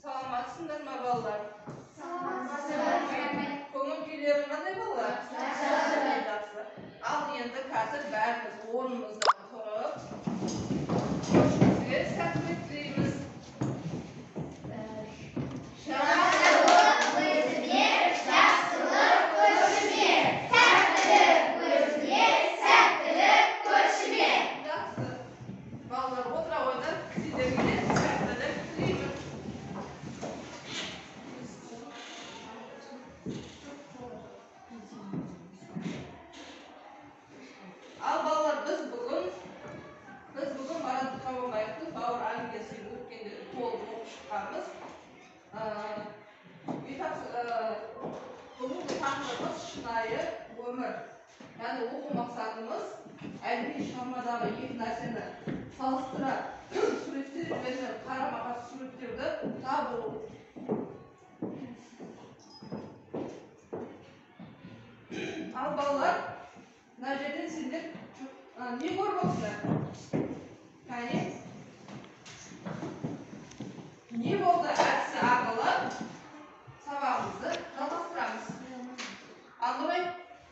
Саламатсыңдар ма балалар? Саламатсыздар. Көңіл күйлерің қандай балалар? Жақсы. Ал енді қазір бәріміз орнымыздан тұрып, көшімізге сәттілік тілейміз. Балалар отыра қойыңдар, сіздерге сәттілік тілейміз. Ал балалар, біз бүгін Марат Қабанбаевтың бауыр әңгімесін өткенде толық оқып шыққанбыз. Бүгінгі тақырыбымыз шынайы өмір. Яғни оқу мақсатымыз әдеби шығармадағы екі нәрсені салыстыра суреттер мен қарама-қарсы суреттерді табу. Ал балалар, мына жерден сендер не көріп отырсыңдар? Кәне? Не болды әдісі арқылы сабағымызды жалғастырамыз. Ал Нұрай,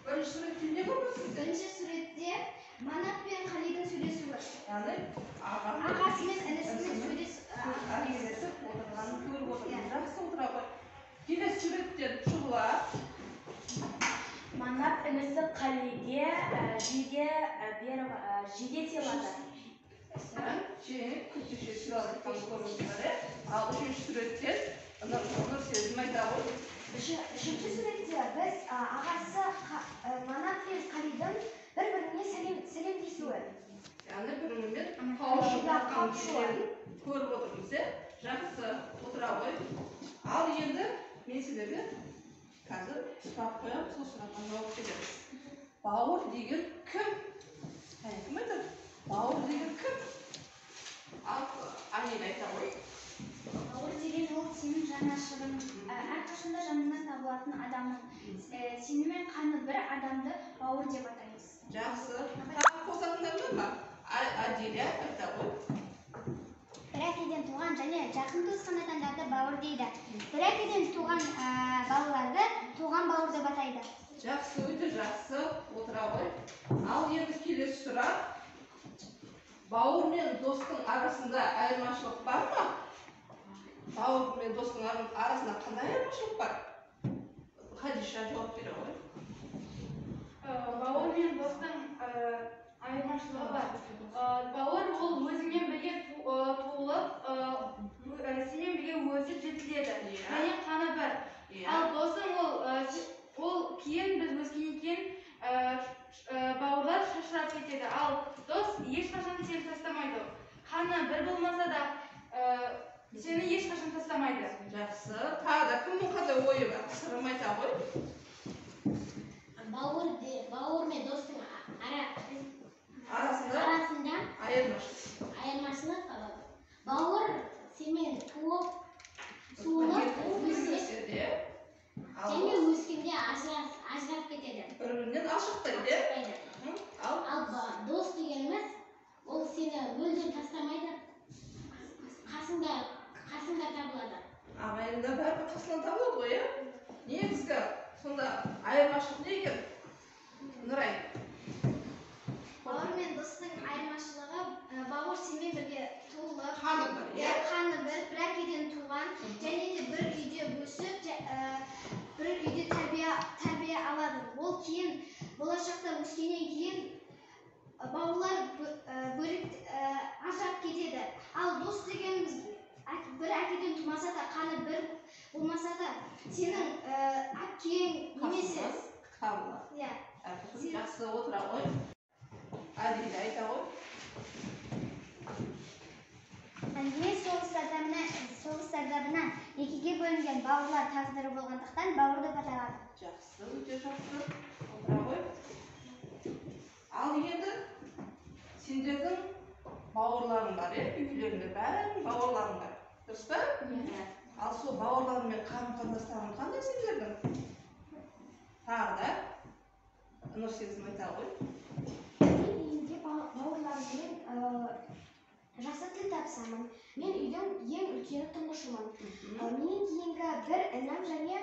бірінші суретте не көріп отырсың? Бірінші суретте Манат пен Қалидың сөйлесуі. Яғни Ағасы мен інісінің сөйлесіп отырғанын көріп отырмыз. Жақсы отыра ғой. Келесі суреттен шұғыла. Манат інісі Қалиге жиде сыйлады. Күлтеше сыйлады көріңіздер. Ал үшінші суреттен Нұр сезім айта ғой. Үшінші суретте біз ағасы Манат пен Қалидың бір-біріне сәлемдесуі. Яғни бір-бірімен қауышып жатқан күйшілерін көріп отырмыз. Жақсы отыра ғой. Ал енді мен сіздерге қазір сұрақ қоямын, сол сұраққа жауап береміз. Бауыр деген кім? Кім айтады? Бауыр деген кім? Ал Анель айта ғой. Бауыр деген ол сенің жанашырың, әрқашанда жаныңнан табылатын адамың. Сені мен қаны бір адамды бауыр деп атаймыз. Жақсы. Тағы қосатындар ма? Аделя айта ғой. Бір әкеден туған және жақын туысқан адамдарды бауыр дейді. Бір әкеден туған балаларды туған бауыр деп атайды. Жақсы, өте жақсы отыра ғой. Ал енді келесі сұрақ. Бауыр мен достың арасында айырмашылық бар ма? Бауыр мен достың арасында қандай айырмашылық бар? Хадиша жауап бере ғой. Бауыр мен достың айырмашылығы бар. Бауыр ол өзімен бірге туылып, сенен бірге өзі жетіледі. Және қаны бір. Ал досың ол кейін біз өскеннен кейін бауырлар шашырап кетеді. Ал дос ешқашан сені тастамайды. Қаны бір болмаса да сені ешқашан тастамайды. Жақсы. Тағы да кімнің қандай ойы бар? Сырым айта ғой. Бауыр мен достың Арасында айырмашылық. Бауыр сенімен туылып өседі. Және өскенде ажырап кетеді. Бір-бірінен алшақтайды. Ал дос дегеніміз ол сені мүлдем тастамайды. Қасында табылады. Ағайында бәрібір қасынан табылады ғой, негізгі сонда айырмашылық не екен? Нұрай. Бауыр мен достың айырмашылығы бауыр сенімен бірге туылып, Қаны бір, қаны бір әкеден туған, және де бір үйде өсіп, бір үйде тәрбие алады. Ол кейін болашақта өскеннен кейін бауырлар бөлек ажырап кетеді. Ал дос дегеніміз бір әкеден тумаса да, қаны бір болмаса да, сенің әпкең немесе жақсы отыра ғой. Әдейлі айта ғой. Әңгіме соғыс зардабынан екіге бөлінген бауырлар тағдыры болғандықтан бауыр деп аталады. Жақсы, өте жақсы отыра ғой. Ал енді сендердің бауырларың бар, үйлеріңде бәрінің бауырларың бар. Дұрыс па? Ал сол бауырларыңмен қарым-қатынастарың қандай сендердің? Тағы да Нұр сезім айта ғой. Бауырларыммен жақсы тіл табысамын. Мен үйдің ең үлкені тұңғышымын. Менен кейінгі бір інім және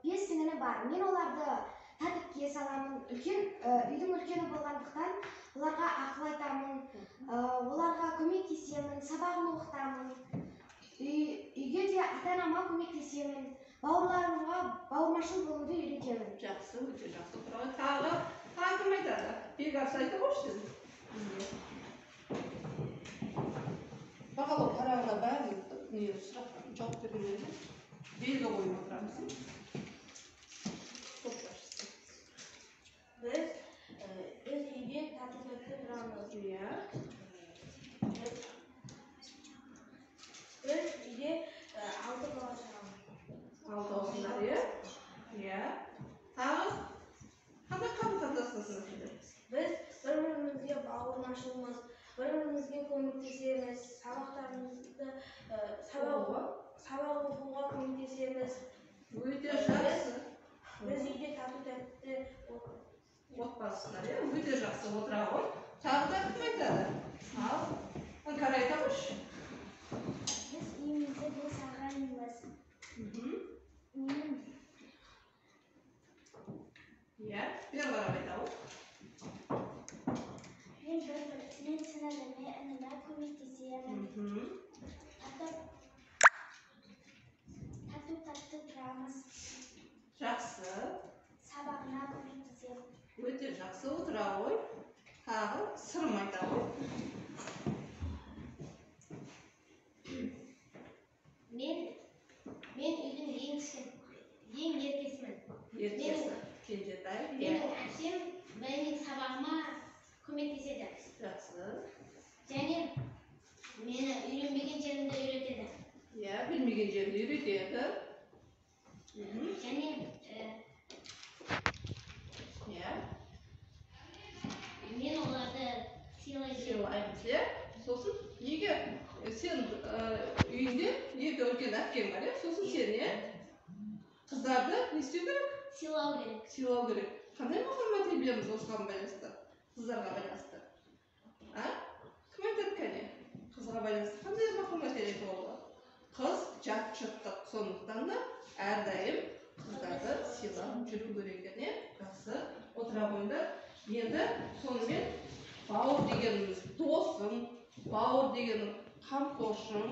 5 сіңілім бар. Мен оларды тәртіпке саламын. Үйдің үлкені болғандықтан оларға ақыл айтамын, оларға көмектесемін, сабағын оқытамын. Үйге де ата-анама көмектесемін. Бауырларымға бауырмашыл болуды үйретемін. Жақсы, өте жақсы. Тағы кім айтады? Бекарыс айта қойшы сіз. Бағалау қарағанда бәрі сұраққа жауап бергендерге белгі қойып отырамыз. Biz үйде тәртіпте тұрамыз. Иә. Biz үйде 6 бала шығамыз. 6 осындар, иә? Иә. Тағы қандай қарым-қатынастасыңыз сіздер? Biz бір-бірімізге бауырмашылмыз, бір-бірімізге көмектесеміз, сабақтарымызды сабақ оқуға көмектесеміз. Өте жақсы. Біз үйде тәртіпте Отбасылар, иә? Өте жақсы отыра ғой. Тағы да кім айтады? Ал, Іңкәр айта қойшы. Біз үйімізде 5 ағайынбыз. Иә, бері қарап айта ғой. Мен сіңіліме, ініме көмектесемін. Тәртіп тұрамыз. Жақсы. Сабағына көмектесемін. Өте жақсы отыра ғой. Тағы сырым айта ғой. Мен үйдің ең еркесімін. Еркесі. Кенжетай. Менің әкем менің сабағыма көмектеседі. Жақсы. Және мені үйренбеген жерімді үйретеді. Иә, білмеген жерді үйретеді. Және Иә. мен оларды Сыйлаймыз, иә? Сосын неге сен үйінде екі үлкен әпкең бар, иә? Сосын сен, иә? Қыздарды не істеу керек? сыйлау керек. Сыйлау керек. Қандай мақал мәтелбеміз осыған байланысты? Қыздарға байланысты. Кім айтады кәне? Қызға байланысты қандай мақал мәтел айтуға болады? Қыз жат жұрттық, сондықтан да әрдайым қыздарды сыйлап жүру керек екен, жақсы отыра қойыңдар. Енді сонымен бауыр дегеніміз досың, бауыр дегенің қамқоршың,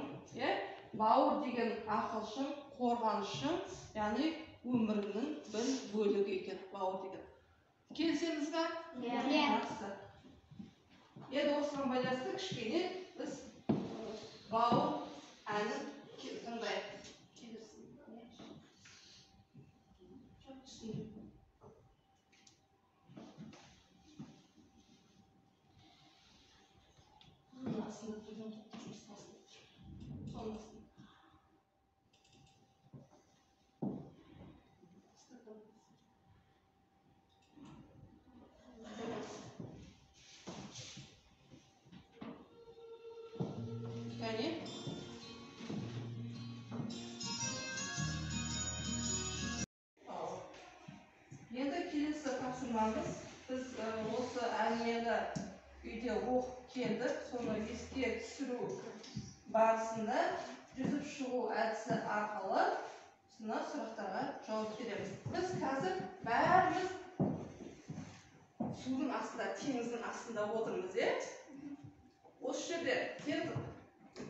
бауыр деген ақылшың, қорғанышың, яғни өміріңнің бір бөлігі екен бауыр деген. Келісеміз бе? Иә. Жақсы. Енді осыған байланысты кішкене біз бауыр әнін тыңдайық. Енді келесі тапсырмамыз, біз осы әңгімені үйде оқып келдік, соны еске түсіру барысында жүзіп шығу әдісі арқылы сұрақтарға жауап береміз. Біз қазір бәріміз судың астында, теңіздің астында отырмыз, Осы жерде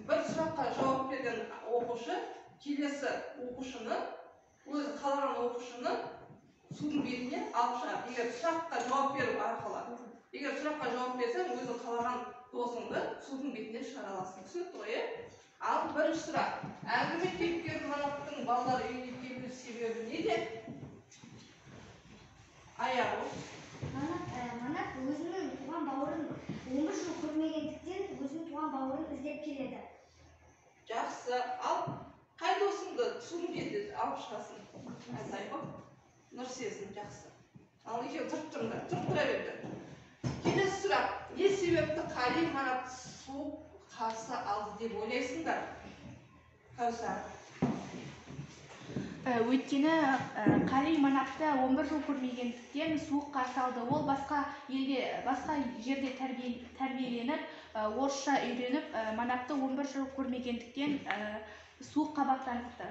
бір сұраққа жауап берген оқушы, келесі оқушыны, өзі қалаған оқушыны судың бетіне алып шығады. Егер сұраққа жауап беру арқылы, егер сұраққа жауап берсең, өзі қалаған досыңды судың бетіне шығара аласың. Түсінікті ғой, Ал бірінші сұрақ. Әңгіме кейіпкері Манаттың балалар үйіне келу себебі неде? Аяғы. Манат өзінің туған бауырын 11 жыл көрмегендіктен өзінің туған бауырын іздеп келеді. Жақсы. Ал қай досыңды судың бетіне алып шығасың? Айтай ғой. Нұрсезім, жақсы. Ал екеуі тұрттыра берді. Келесі сұрақ. Не себепті Қали Манат су қарсы алды деп ойлайсыңдар? Кәусар. Өйткені Қали Манапты 11 жыл көрмегендіктен суық қарсы алды. Ол басқа жерде тәрбиеленіп, орысша үйреніп, Манапты 11 жыл көрмегендіктен суық қабақтаныпты.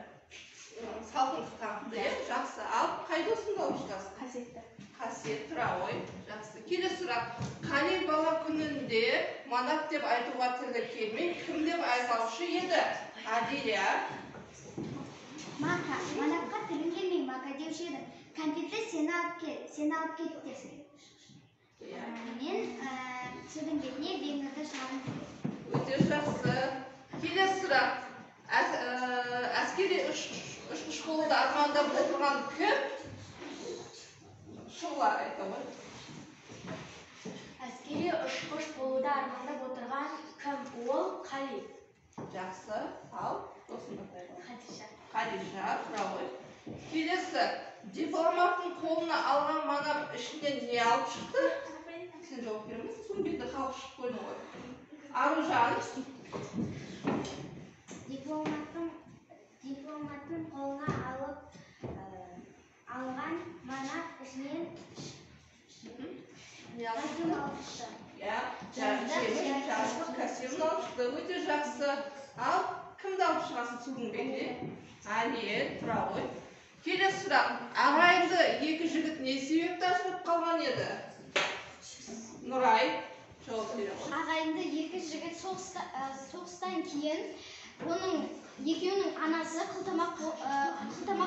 Салқын қабақты, жақсы. Ал қайда осында шығасың? Қасиетті. Қасиет, тұра ғой, жақсы. Келесі сұрақ. Қали бала күнінде Манап деп айтуға тілі келмей, кім деп айтаушы еді? Адилия. Мака, Манапқа тілім келмей, Мака деуші еді. Кәмпитті сені алып кет десін. Мен судың бетіне бегнады шағын келеді. Өте жақсы. Келесі сұрақ. Әскери ұшқыш болуды армандап отырған кім? Шұғылар айта ғой. Әскери ұшқыш болуды армандап отырған кім? Ол Қали. Жақсы. Ал, досым бақайға. Хадиша. Хадиша, тұра ғой. Келесі. Дипломаттың қолына алған Манап ішінен не алып шықты? Сен жауап береміз. Соның бетінде қалып шығып қойдың ғой. Аружан. Дипломаттың қолына алған Манап ішінен костюм алып шықты. Жаздық костюмын алып шықты. Өте жақсы. Ал, кімді алып шығасың судың бетіне? Әлия, тұра ғой. Келесі сұрақ. Ағайынды екі жігіт не себепті ажырап қалған еді? Нұрай, жауап бере ғой. Ағайынды екі жігіт соғыстан кейін екеуінің анасы қылтамақ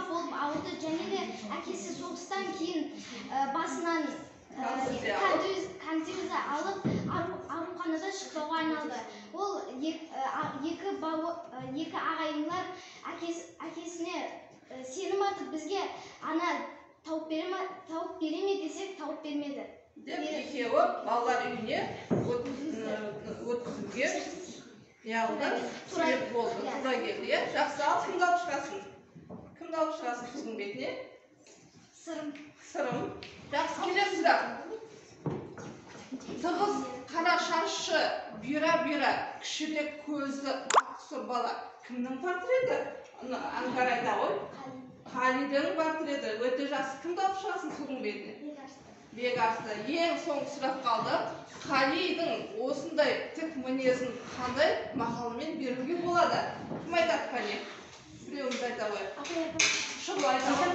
болып ауырды, және де әкесі соғыстан кейін басынан контузия алып ауруханада шықпауға айналды. Ол екі ағайындылар әкесіне сенім артып бізге ана тауып бере ме десек тауып бермеді. Деп екеуі балалар үйіне өткізуге себеп болды. Тура келді. Жақсы, ал кімді алып шығасың? Кімді алып шығасың судың бетіне? Сырым. Жақсы, келесі сұрақ. Тығыз қара шаршы, бұйра кішірек көзі ақсұр бала кімнің портреті? Аңғар айта ғой. Қалидың портреті. Өте жақсы. Кімді алып шығасың судың бетіне? Бекарысты. Ең соңғы сұрақ қалды. Қалидің осындай тік мінезін қандай мақалмен беруге болады? Кім айтады Қали? Біреуіміз айта ғой. Шұғыл айта ғой.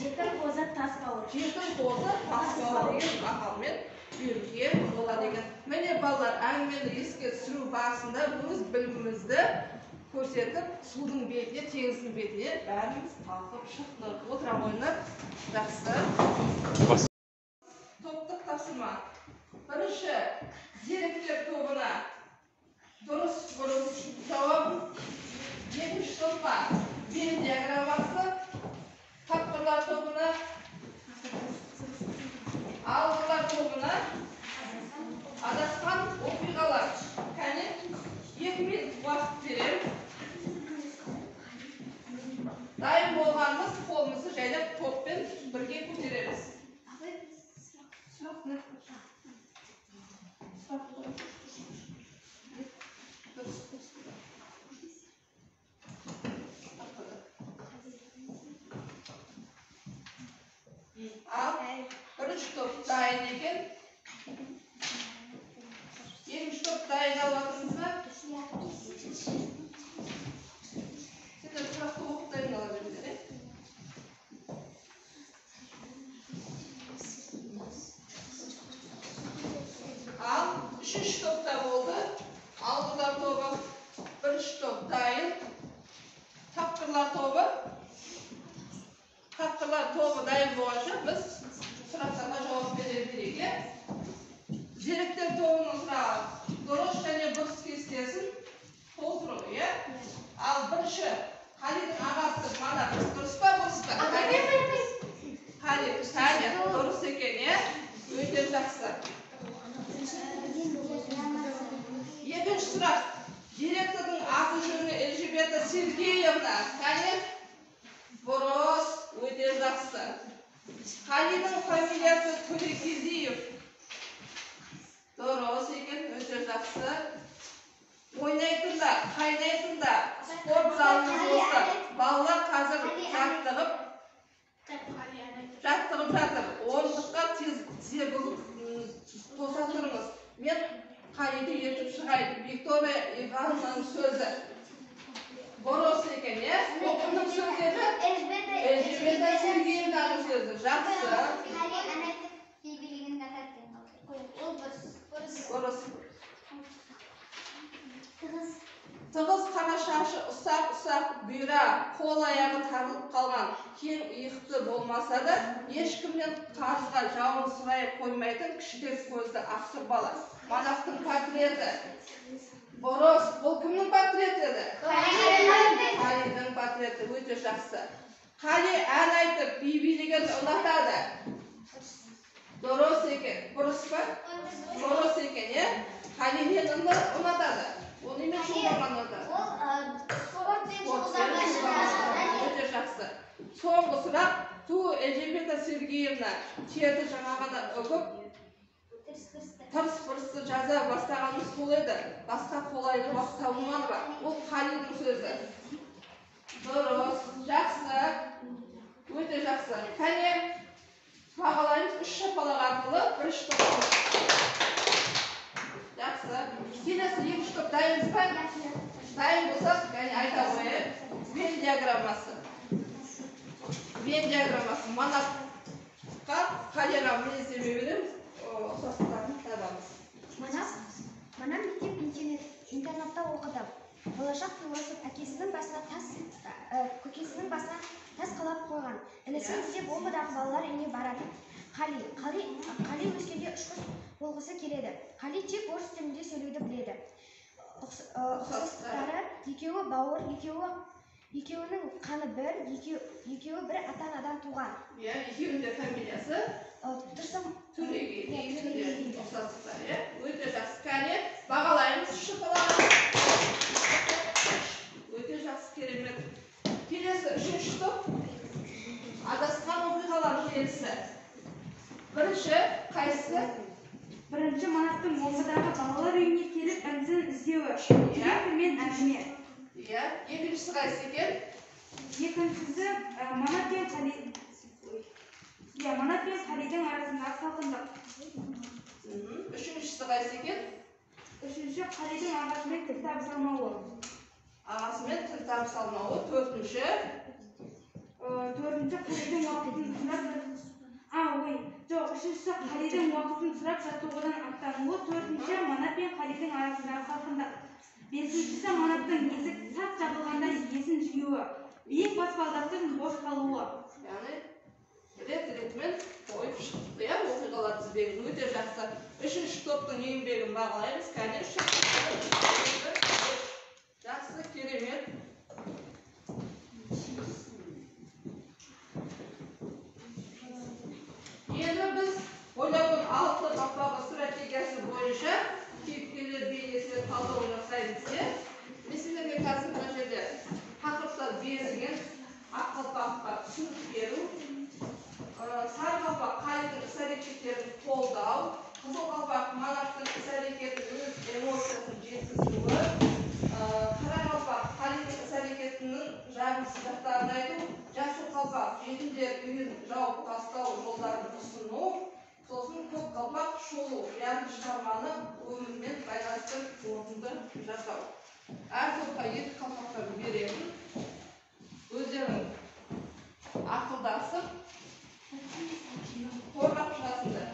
Жетім қозы тас бауыр. Жетім қозы тас бауыр деген мақалмен беруге болады екен. Міне балалар, әңгімені еске түсіру барысында өз білімімізді көрсетіп, судың бетіне, теңіздің бетіне бәріміз қалқып шықтық. Отыра қойыңдар. Жақсы. Топтық тапсырма. Бірінші, деректер тобына дұрыс жауап. Екінші топқа Вен диаграммасы. Тапқырлар тобына, алғылар тобына адасқан оқиғалар. Кәне, 2 минут уақыт береміз. Дайын болғанымыз қолымызды жайлап топпен бірге көтереміз. Ал, бірінші топ дайын екен. Екінші топ дайын алатыңыз ба? Сендер сұрақты оқып дайын ала беріңдер, е? Ал, үшінші топта болды. Алғылар тобы, бірінші топ дайын. Тапқырлар тобы дайын болғанша біз сұрақтарға жауап бере берейік. Деректер тобының сұрағы дұрыс және бұрыс кестесін толтыру, е? Ал бірінші Қалидің ағасы Манап дұрыс па, бұрыс па? Қали, дұрыс екен, е? Өте жақсы. Екінші сұрақ. Директордың аты жөні Эльжбета Сергеевна. Кәне? Бұрыс, өте жақсы. Қалидің фамилиясы Төлекезиев. Дұрыс екен, өте жақсы. ойнайтын да, қайнайтын да, спорт залымыз осы. Балалар қазір жаттығып жатыр. Орындыққа тез тоса тұрыңыз. Мен қайды етіп шығайын. Виктория Ивановнаның сөзі. Борос екен, е? Ол кімнің сөзі еді? Елжбета Сергеевнаның сөзі. Жақсы. Борос. Тығыз қара шашы ұсақ-ұсақ бұйра, қол аяғы тарылып қалған, кең иықты болмаса да, ешкімнен қарызға жауын сұрай қоймайтын кішітес көзді ақсыр бала. Манақтың портреті. Борос, бұл кімнің портреті еді? Қалидің портреті, өте жақсы. Қали ән айтып, би билегенді ұнатады. Дұрыс екен. Бұрыс па? Дұрыс екен, е? Қали мені ұнатады. Ол немен шулағанады? Өте жақсы. Соңғы сұрақ, Елжбета Сергеевна терді жаңағына үгіп, тырс-пырсты жаза бастағанымыз сол еді. Басқа қолайлы уақыт табылмады ба? Ол Қалидің сөзі. Дұрыс, жақсы. Өте жақсы. Кәне, бағалаймыз 3 шапалақ арқылы 1 топ. Жақсы. Келесі 2 топ дайынбыз ба? Дайын болсақ, кәне айта қояйық. Вен диаграммасы. Вен диаграммасы. Манапқа қалиға мінездеме береміз. Ұқсастықтарын табамыз. Манап мектеп интернатта оқыды. Болашақ философ көкесінің басына тас қалап қойған. Інісін іздеп омбыдағы балалар үйіне барады. Қали өскенде ұшқыш болғысы келеді. Қали тек орыс тілінде сөйлеуді біледі. Ұқсастықтары екеуі бауыр, екеуінің қаны бір, екеуі бір ата-анадан туған. Екеуінде фамилиясы? Тұрсым Түрегей. Ұқсастықтар, өте жақсы. Кәне, бағалаймыз 3 шапалақ. Өте жақсы, керемет. Келесі 3 топ. Адасқан оқиғалар желісі. Бірінші, қайсысы? Бірінші Манаттың омбыдағы балалар үйіне келіп інісін іздеуі. Директор мен әңгіме. Екіншісі қайсысы екен? Екіншісі Манат пен Қалидің арасындағы салқындық. Үшіншісі қайсысы екен? Үшінші Қалидің ағасымен тіл табыса Ағасымен тіл табыса алмауы. Төртінші Қалидің уақытын сұрап үшіншісі Қалидің уақытын сұрап жаттығудан аттануы. Төртінші Манат пен Қалидің арасындағы салқындық. Бесіншісі Манаттың есік сақ жабылғанда есін жиюы. Биік баспалдақтың бос қалуы. Яғни рет-ретімен қойып шықты, оқиғалар тізбегін. Өте жақсы. Үшінші топтың еңбегін бағалаймыз. Кәне, жақсы, керемет. Енді біз ойлаудың 6 баптағы стратегиясы бойынша кейіпкерлер бейнесіне талдау жасаймыз. Меселерге қазір мына жерде тақырыптар берілген. Ақ қалпаққа түсінік беру, сары қалпақ Қалидің іс-әрекеттерін қолдау, қызыл қалпақ Манаттың іс-әрекетін өз эмоциясын жеткізуі, қара қалпақ Қалидің іс-әрекетінің жағымсыз жақтарын айту, жасыл қалпақ жетімдер үйін жауып тастау жолдарын ұсыну, сосын көк қалпақ шолу, яғни шығарманы өмірмен байланыстырып қорытынды жасау. Әр топқа 2 қалпақтар беремін. Өздерің ақылдасып қорғап шығасыңдар.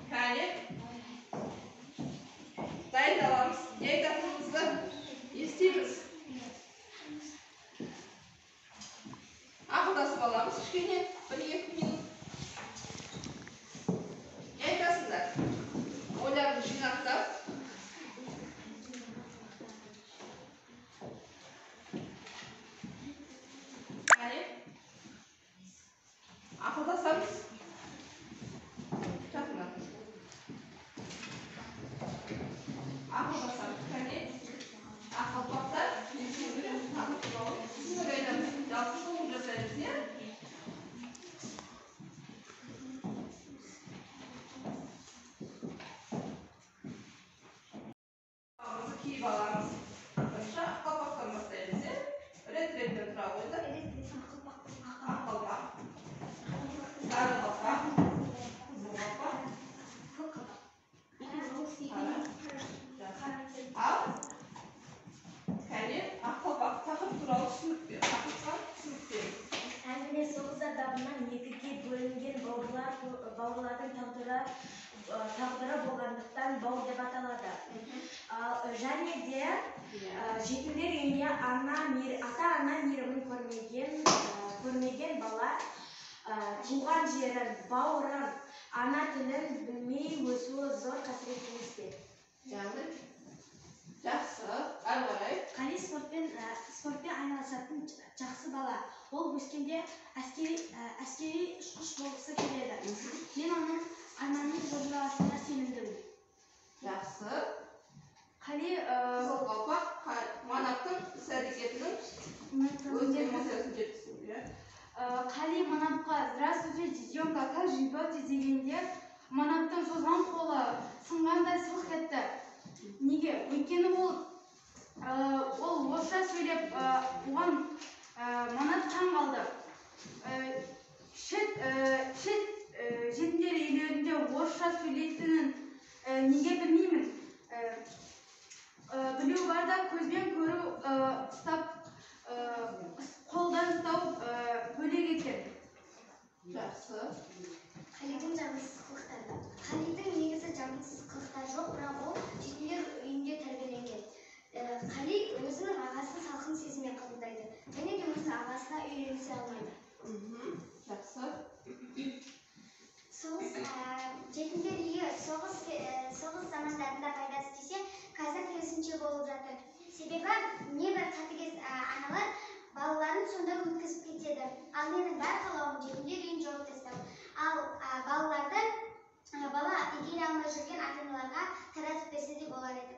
Кәне, дайындаламыз. Не айтатынымызды естиміз. Ақылдасып аламыз. Кішкене 1-2 минут. Не айтасыңдар? Ойларды жинақтап. Ақылдасамыз. Жақындар. Ақылдасамыз. Кәне, ақылпақтар. Түсінік айтамыз. Жалпы шоуын жасаймыз, не? адамнан екіге бөлінген бауырлардың тағдыры болғандықтан бауыр деп аталады. Және де жетімдер үйінде ата-ана мейірімін көрмеген бала туған жерін, бауырын, ана тілін білмей өсуі зор қасірет емес пе? Жақсы, әрі қарай. Қали спортпен айналысатын жақсы бала. Ол өскенде әскери ұшқыш болғысы келеді. Мен оның арманын орындалатынына сенімдімін. Жақсы. Қали Қызыл қалпақ Манаптың іс-әрекетінің өз эмоциясын жеткізуге. Қали Манапқа «Здравствуйте, детенка, как живете?» дегенде Манаптың созған қолы сынғандай сылқ етті. Неге? Өйткені ол орысша сөйлеп, оған Манап таң қалды. Жетімдер үйлерінде орысша сөйлейтінін неге білмеймін. Білу бар да көзбен көру қолдан ұстау бөлек екен. Жақсы. Қалидің жағымсыз қылықтары. Қалидің негізі жағымсыз қылықтар жоқ, бірақ ол жетімдер үйінде тәрбиеленген. Қали өзінің ағасын салқын сезіммен қабылдайды. Және де өзінің ағасына үйренісе алмайды. Жақсы. Жетімдер үйі соғыс замандарында пайдасы тисе, қазір керісінше болып жатыр. Себебі небір қатыгез аналар балаларын сонда өткізіп кетеді. Ал менің бар қалауым жетімдер үйін жауып тастау. Ал балаларды бала игере алмай жүрген ата-аналарға таратып берсе де болар еді.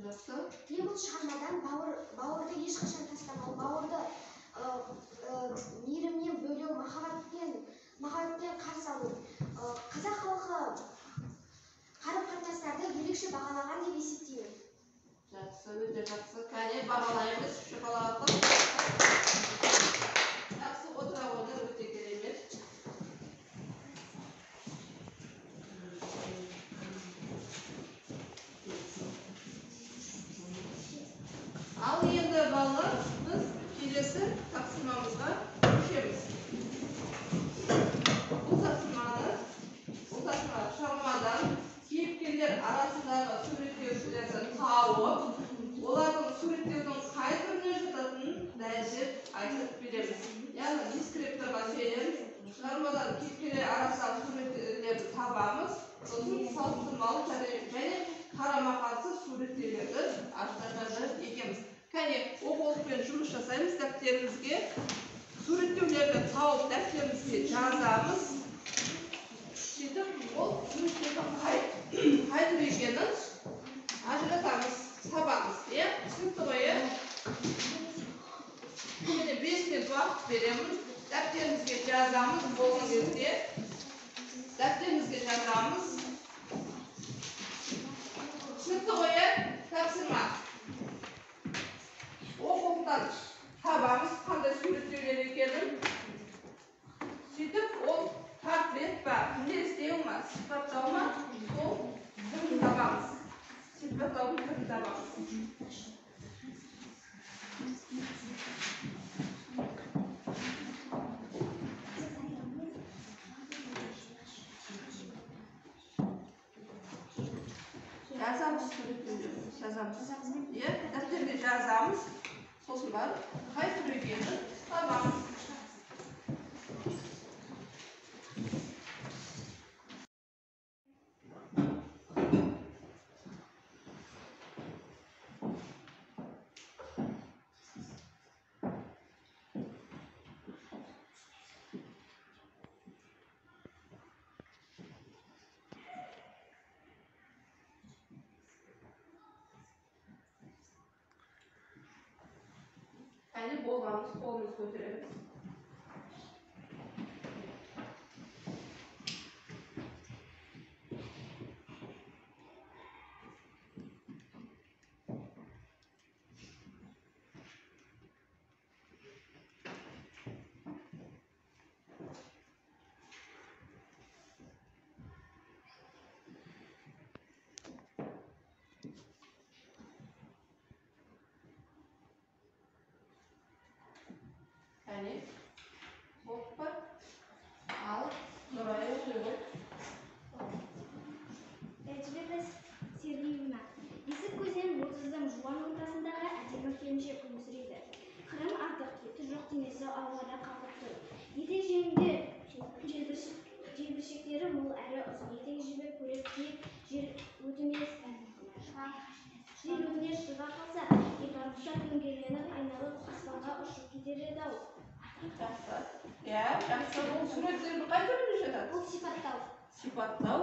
Жақсы. Мен бұл шығармадан бауырды ешқашан тастамау, бауырды мейіріммен бөлу, махаббатпен қарсы алу. Қазақ халқы қарым-қатынастарды ерекше бағалаған деп есептеймін. Жақсы, өте жақсы. Кәне бағалаймыз шоколадты. Жақсы отыра қойдың, өте керемет. Ал енді балалар, біз келесі тапсырмамызға көшеміз. Бұл тапсырма шығармадан кейіпкерлер арасындағы суреттеушілерді тауып, олардың суреттеудің қай түріне жататынын дәлдеп айтып береміз. Яғни дискрипторға сүйенеміз, шығармадан кейіпкерлер арасындағы суреттеулерді табамыз, сосын салыстырмалы және қарама-қарсы суреттеулерді аштырады екенбіз. Кәне, оқулықпен жұмыс жасаймыз, дәптерімізге суреттеулерді тауып дәптерімізге жазамыз. Сөйтіп, ол суреттеудің қай түр екенін ажыратамыз, табамыз. Түсінікті ғой? Міне 5 минут уақыт беремін. Дәптерімізге жазамыз, болған кезде дәптерімізге жазамыз. Түсінікті ғой? Тапсырма. Оқулықтан табамыз, қандай суреттеулер екенін. Сөйтіп, ол портрет па, елестеу ма, сипаттау ма, сол түрін табамыз. Сипаттаудың түрін табамыз. Жазамыз суреттеулерді, жазамыз. Дәптерге жазамыз, сосын барып, қай түр екенін табамыз. Әне болғанымыз қолымыз көтереміз. Әне, болып па? оқиды. Elizabeth Сергеевна. Есік көзден отыздың жуан ортасындағы әдемі келіншек күлімсірейді. Қырым артық, еті жоқ денесі ауада қалқып тұр. Етек-жеңінде желбіршектері мол әрі ұзын. Етек жібі көріп киіп жел өтіне шыға қалса, итарқұса дөңгеленіп айналып аспанға ұшып кетер еді-ау. Жақсы. Иә, жақсы. Бұл суреттерді қай түрінде жатады? Бұл сипаттау. Сипаттау.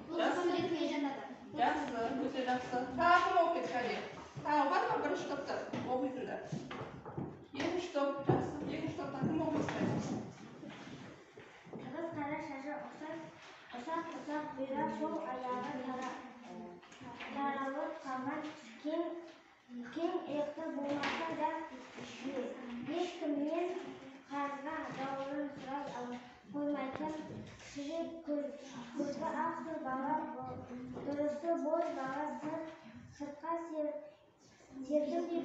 Бұл суретіне жатады. Жақсы, өте жақсы. Тағы оқиды, кәне. Тағы бар ма бірінші топтар оқитындар? Екінші топ, жақсы. Екінші топтан кім оқиды? Қырғыз қара шашы ұсақ бұйра, сол аяғы таралып қалған кең иықты болмаса да ешкімнен қарызға дауырын сұрай қоймайтын кішірек көзді ақ сұр бала, дұрысы боз бала сыртқа сергімдей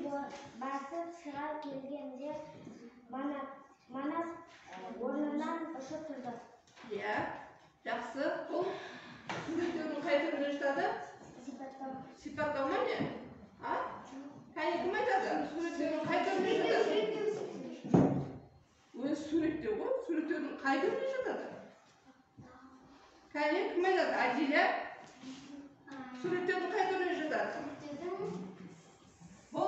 басып шыға келгенде Манас орнынан ұшып тұрды. Иә, жақсы. Бұл суреттердің қай түріне жатады? Сипаттау. Сипаттау ма не? Кәне кім айтады? Суреттердің қай түріне жатады? Өзі суреттеу ғой. Суреттердің қай түріне жатады? Кәне кім айтады? Адиля? Суреттердің қай түріне жатады? Бұл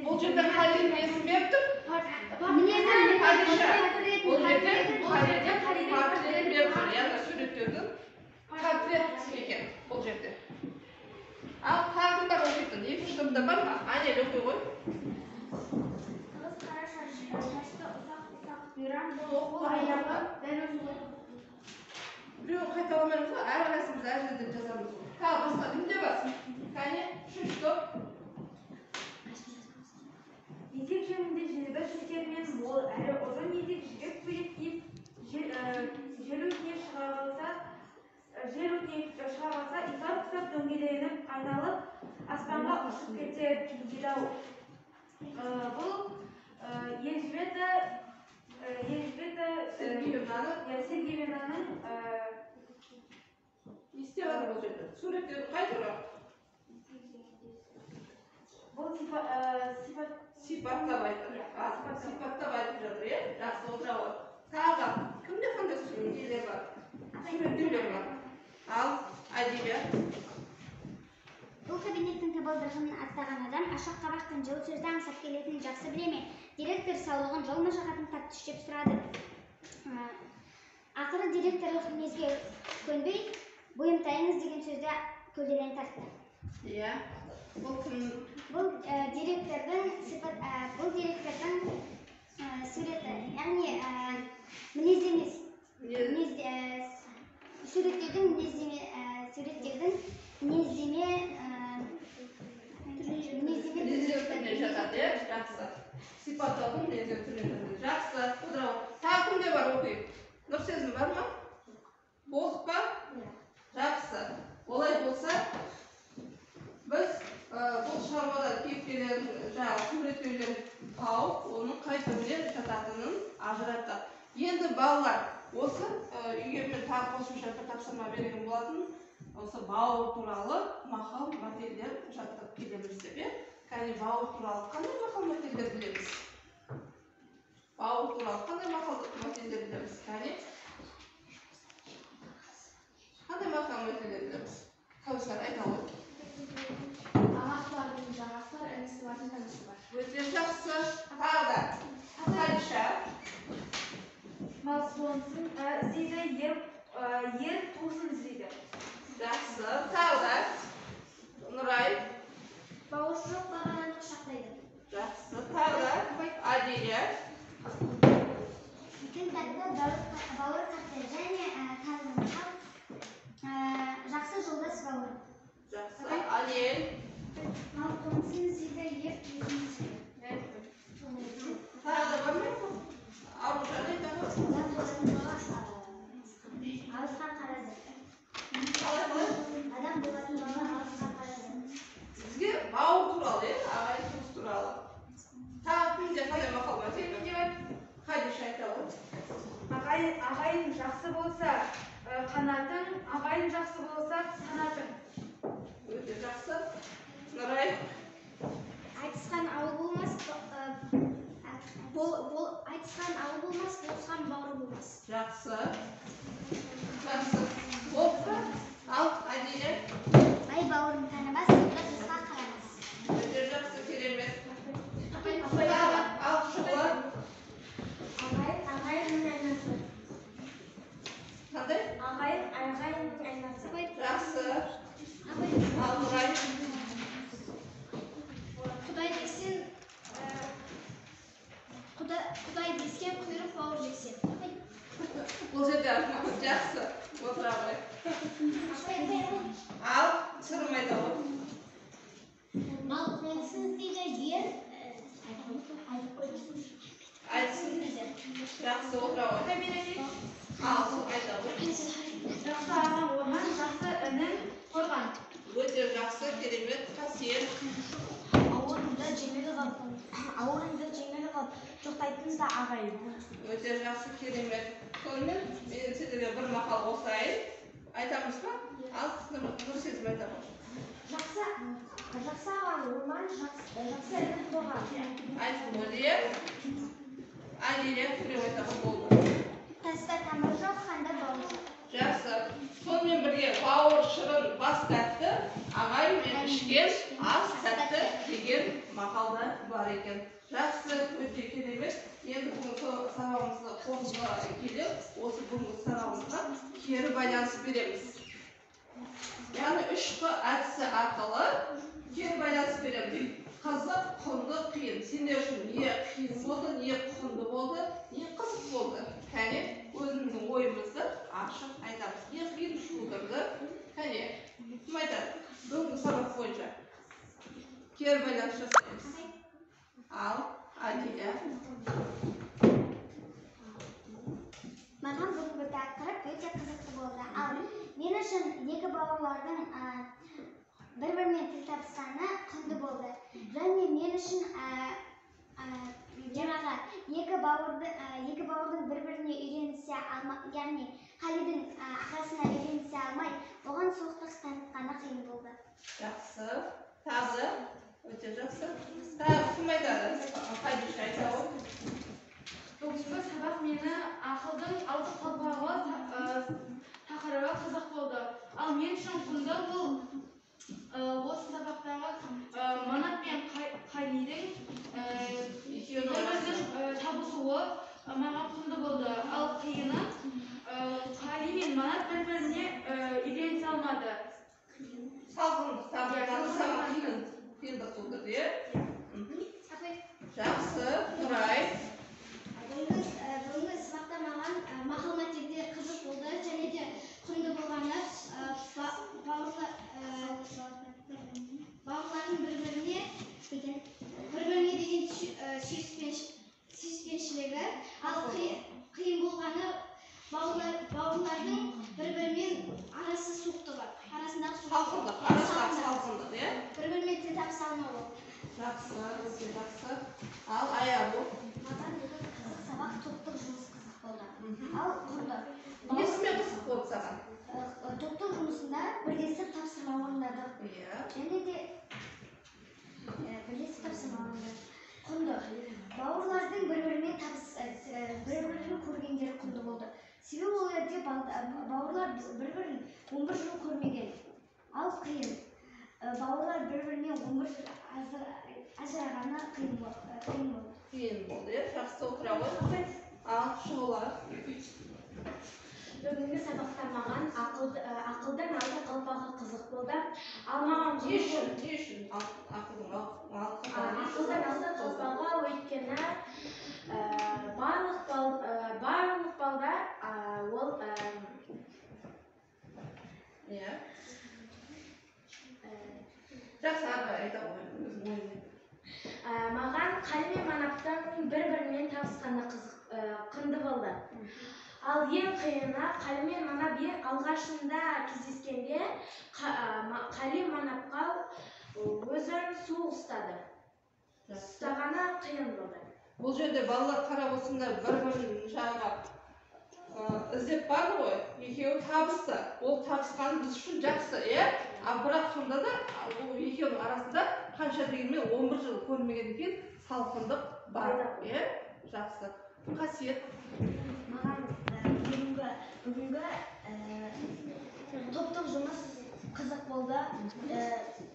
Бұл жерде Халил несін беріп тұр? Падиша. Бұл жерде портрет беріп тұр. Яғни суреттердің портрет екен бұл жерде. Ал тағында оқитын. Екінші топта бар ма? Анел оқи ғой. Қырғыз қара шашты ұсақ бұйра, Бұл аяғы дәл өзі ғой. Біреуін қайталамаймыз ғой, әрқайсымыз әр жерден жазамыз ғой. Тағы басқа кімде бар? Кәне, үшінші топ. Етек жеңінде желбіршектермен мол әрі ұзын етек жібек көйлек киіп жел өтіне шыға қалса итар құсап дөңгеленіп айналып аспанға ұшып кетер еді-ау. Бұл Елжбета Сергеевнаның Не істеп жатыр бұл жерде? Суреттердің қай түрі? бұл Сипаттап айтып жатыр, е? Жақсы отыра ғой. Тағы кімде қандай нелер бар? Суреттеулер бар. Ал Адиля. Бұл кабинеттің табалдырығын аттаған адам ашық қабақтың жылы сөзді аңсап келетінін жақсы біле ме? Директор саулығын жол машақатын тәптіштеп сұрады. Ақыры директорлық мінезге көнбей, бұйымтайыңыз деген сөзді көлденең тартты. Иә. Бұл кім? Бұл директордың суреті, яғни мінездемесі. Суреттердің мінездеме түріне жатады, е? Жақсы. Сипаттаудың мінездеме түріне жатады. Жақсы. Тағы кімде бар оқиып? Нұрсезім бар ма? Болып па? Жақсы. Олай болса, біз бұл шығармада кейіпкерлердің суреттеулерін тауып, оның қай түріне жататынын ажыраттық. Енді балалар, осы егер мен тағы қосымша бір тапсырма берген болатын, осы бауыр туралы мақал мәтелдер жаттап келеміз деп, е? Кәне бауыр туралы қандай мақал мәтелдер білеміз? Бауыр туралы қандай мақал мәтелдер білеміз? Кәне? Қандай мақал мәтелдер білеміз? Кәусар, айта ғой. Ағақтардың жағасы бар, інісі бар, інісі бар. Өте жақсы. Тағы да. Падиша. мал сонсын іздейді, ер тусын іздейді. Жақсы. Тағы да. Нұрай. бауыры жоқ бағананы құшақтайды. Жақсы. Тағы да. Адиля. Үлкен тәтті бауыр қатты және танымал жақсы жолдас бауыр. Жақсы. Анел. Мал тонысын іздейді, ер туысын іздейді. Тағы да бар ма? Аружан айтады. Алысқа қарады. Қалай? Адам болатын бала алысқа қарады. Сізге бауыр туралы, ағайын туыс туралы. Тағы кімде қандай мақал бар? Падиша айта ағайын жақсы болса, қанатың, ағайын жақсы болса, санатың. Өте жақсы. Нұрай. Айтысқан ауыл болмас, айтысқан ауыл болмас, болысқан бауыр болмас. Жақсы. Жақсы. Болса, ал Әдиля. Ай бауырын танымас, қысқа қарамас. Өте жақсы, керемет. Апай, Ал Шұғыла. ағайынның айнасы. Қандай? Ағайынның айнасы. Жақсы. Ал Нұрай. Құдай дескен құйрық бауыр жексен. Бұл жерде жақсы. Отыра ғой. Ал сырым айта ғой. Мал қонсын дейді жер. Айтсын. Жақсы отыра ғой. Ал сыр айта ғой. Жақсы ағаң орман, жақсы інің қорған. Өте жақсы, керемет, қасиет. Ауырыңды жеңіл қылып, жоқтайтын да ағайын. Өте жақсы, керемет. Сонымен мен сіздерге бір мақал қосайын. Айтамыз ба? Ал Нұрсезім айта ғой. Жақсы ағаң орман, жақсы інің қорған. Айтсын Өлия. Әдиля күреп айта ғой болды. Таста тамыр жоқ, қанда бауыр жоқ. Жақсы. Сонымен бірге бауыр шырын бас тәтті, ағай мен ішкен ас тәтті деген мақал да бар екен. Жақсы, өте керемет. Енді бүгінгі сабағымызды қорытындылай келе, осы бүгінгі сабағымызға кері байланыс береміз. Яғни 3Q әдісі арқылы кері байланыс береміз. Қызық, құнды, қиын. Сендер үшін не қиын болды, не құнды болды, не қызық болды. Кәне, өзіміздің ойымызды ашық айтамыз. Не қиын шудырды. Кәне, кім айтады? Бүгінгі сабақ бойынша кері байланыс жасаймыз. Ал Әдиля. Маған бүгінгі тақырып өте қызықты болды. Ал мен үшін екі бауырлардың бір-бірімен тіл табысқаны құнды болды. Және мен үшін жаңағы екі бауырдың бір-біріне үйренісе алмай, яғни Қалидің ағасына үйренісе алмай, оған суықтық танытқаны қиын болды. Жақсы. Тағы өте жақсы. Тағы кім айтады? Қайдыша айта ғой. Бүгінгі сабақ мені ақылдың алты қалпағы тақырыбы қызық болды. Ал мен үшін құнды бұл осы сабақтағы Манат пен Қалидің бір-бірінің табысуы маған құнды болды. Ал қиыны Қали мен Манат бір-біріне үйренісе алмады. Салқындық, саған қиындық тудырды, иә? Жақсы, Нұрай. Бүгінгі сабақта маған мақал-мәтелдер қызық болды, және де құнды болғаны бауырлардың бір-біріне деген сүйіспеншілігі, ал қиын болғаны бауырлардың бір-бірімен арасы суықтығы, Салқындық, арасындағы салқындық, иә? бір-бірімен тіл табыса алмауы. Жақсы, өте жақсы. Ал Аябу. Маған бүгін қызық сабақ, топтық жұмыс қызық болды. Ал құнды. Несімен қызық болды саған? Топтық жұмысында бірлесіп тапсырма орындадық. Иә. Және де бірлесіп тапсырма орындадық. Құнды. Бауырлардың бір-бірін көргендері құнды болды. Себебі ол жерде бауырлар бір-бірін 11 жыл көрмеген. Ал қиын. Бауырлар бір-біріне 11 жыл ажырағаны қиын болды. Қиын болды, иә? Жақсы отыра ғой. Ал Шұғыла. Бүгінгі сабақта маған ақылдың алты қалпағы қызық болды. Ал маған Не үшін ақылдың алты қалпағы өйткені барлық балдар ол Иә. Жақсы, айта ғой, өзің ойыңмен. маған Қали мен Манаптың бір-бірімен табысқаны құнды болды. Ал ең қиыны Қали мен Манап алғашында кездескенде Қали Манапқа өзін суық ұстады. Ұстағаны қиын болды. Бұл жерде балалар қарап осында бір-бірін жаңағы іздеп барды ғой, екеуі табысты. Ол табысқаны біз үшін жақсы, бірақ сонда да ол екеуінің арасында қанша дегенмен 11 жыл көрмеген екен, салқындық бар, жақсы. Қасиет. Маған бүгінгі топтық жұмыс қызық болды.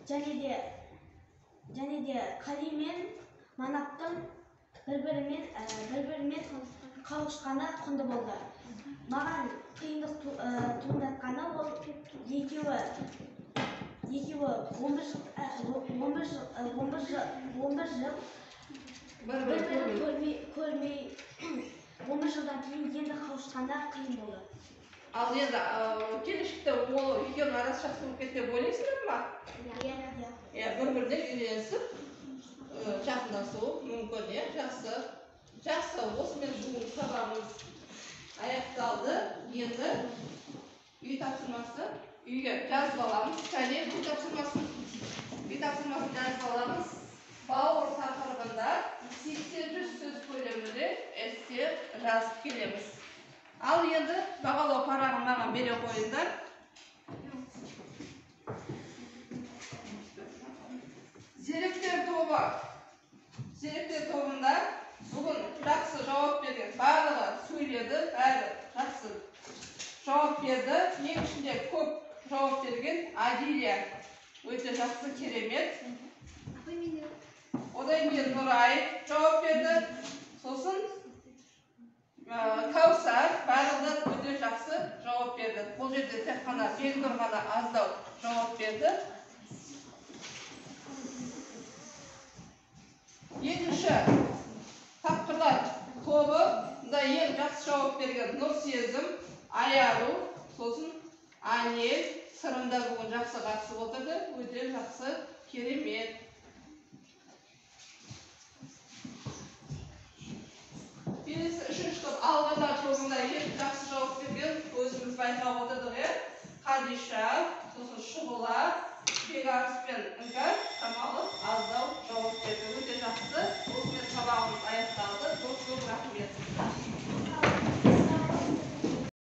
Және де Қали мен Манаптың бір-бірімен қауышқаны құнды болды. Маған қиындық туындатқаны ол екеуі 11 жыл бір-бірін көрмей 11 жылдан кейін енді қауышқанда қиын болды. Ал енді келешекте ол екеуінің арасы жақсы болып кетті деп ойлайсыңдар ма? Бір-біріне үйренісіп, жақындасу мүмкін, жақсы. Осымен бүгінгі сабағымыз аяқталды. Енді үй тапсырмасы, үйге жазып аламыз. Және үй тапсырмасын жазып аламыз. Бауыр тақырыбында 80-100 сөз көлемінде эссе жазып келеміз. Ал енді бағалау парағын маған бере қойыңдар. Зеректер тобында бүгін жақсы жауап берген, барлығы сөйледі, бәрі жақсы жауап берді. Ең ішінде көп жауап берген Адилия өте жақсы, керемет. Одан кейін Нұрай жауап берді. Сосын Каусар барлығы өте жақсы жауап берді. Бұл жерде тек қана Бегнұр ғана аздау жауап берді. Екінші тапқырлар тобында ең жақсы жауап берген Нұрсезім, Аяру, сосын Анел, Сырымда бүгін жақсы қатысып отырды. Өте жақсы, керемет. Келесі үшінші топ Алғандар тобында ең жақсы жауап берген өзіміз байқап отырдық. Қадиша, сосын Шұғыла, Бегарыс пен Іңкәр Самалы аздау жауап берді. Өте жақсы. Осымен сабағымыз аяқталды. Көп рахмет.